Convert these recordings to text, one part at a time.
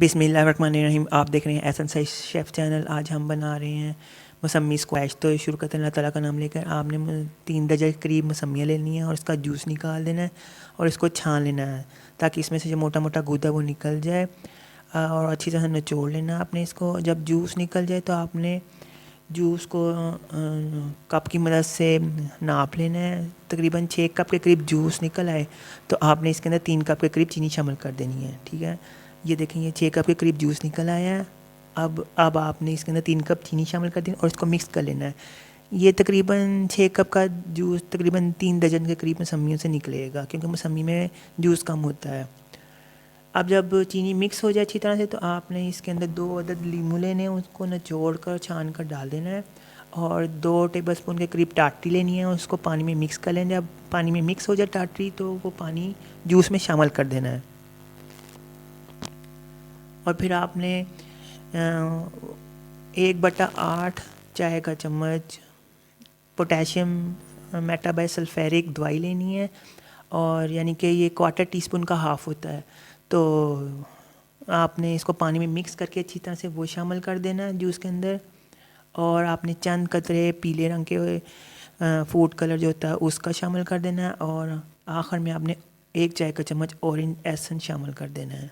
बिस्मिल्लाहिर्रहमानिर्रहीम। आप देख रहे हैं एहसन सईद शेफ़ चैनल। आज हम बना रहे हैं मौसमी स्क्वैश। तो शुरू करते हैं अल्लाह ताला का नाम लेकर। आपने 3 दर्जन के करीब मौसमियाँ लेनी है और इसका जूस निकाल देना है और इसको छान लेना है ताकि इसमें से जो मोटा मोटा गूदा वो निकल जाए और अच्छी तरह निचोड़ लेना आपने इसको। जब जूस निकल जाए तो आपने जूस को कप की मदद से नाप लेना है। तकरीबन 6 कप के करीब जूस निकल आए तो आपने इसके अंदर 3 कप के करीब चीनी शामिल कर देनी है। ठीक है, ये देखें ये 6 कप के करीब जूस निकल आया है। अब आपने इसके अंदर 3 कप चीनी शामिल कर देनी और इसको मिक्स कर लेना है। ये तकरीबन 6 कप का जूस तकरीबन 3 दर्जन के करीब मौसमियों से निकलेगा, क्योंकि मौसमी में जूस कम होता है। अब जब चीनी मिक्स हो जाए अच्छी तरह से तो आपने इसके अंदर 2 अदद लीमू लेने हैं, उसको निचोड़ कर छान कर डाल देना है और 2 टेबलस्पून के करीब टाटरी लेनी है, उसको पानी में मिक्स कर लेना है। जब पानी में मिक्स हो जाए टाटरी तो वो पानी जूस में शामिल कर देना है और फिर आपने 1/8 चाय का चम्मच पोटेशियम मेटाबाइसल्फेरिक दवाई लेनी है, और यानी कि ये 1/4 टीस्पून का हाफ़ होता है। तो आपने इसको पानी में मिक्स करके अच्छी तरह से वो शामिल कर देना है जूस के अंदर। और आपने चंद कतरे पीले रंग के फूड कलर जो होता है उसका शामिल कर देना है, और आखिर में आपने 1 चाय का चम्मच ऑरेंज एसेंस शामिल कर देना है।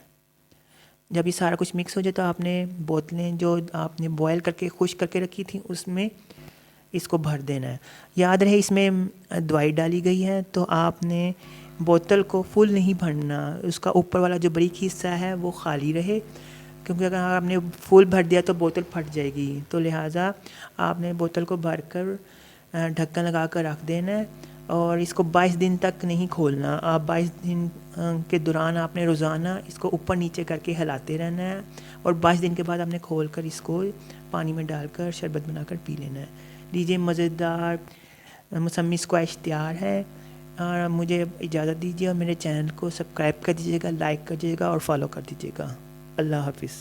जब ये सारा कुछ मिक्स हो जाए तो आपने बोतलें जो आपने बॉयल करके खुश करके रखी थी उसमें इसको भर देना है। याद रहे इसमें दवाई डाली गई है तो आपने बोतल को फुल नहीं भरना, उसका ऊपर वाला जो बारीक हिस्सा है वो खाली रहे, क्योंकि अगर आपने फुल भर दिया तो बोतल फट जाएगी। तो लिहाजा आपने बोतल को भर कर ढक्कन लगा कर रख देना है और इसको 22 दिन तक नहीं खोलना। आप 22 दिन के दौरान आपने रोज़ाना इसको ऊपर नीचे करके हिलाते रहना है और 22 दिन के बाद आपने खोल कर इसको पानी में डालकर शरबत बनाकर पी लेना है। लीजिए, मज़ेदार मौसमी स्क्वैश तैयार है। और मुझे इजाज़त दीजिए और मेरे चैनल को सब्सक्राइब कर दीजिएगा, लाइक कर दीजिएगा और फॉलो कर दीजिएगा। अल्लाह हाफिज़।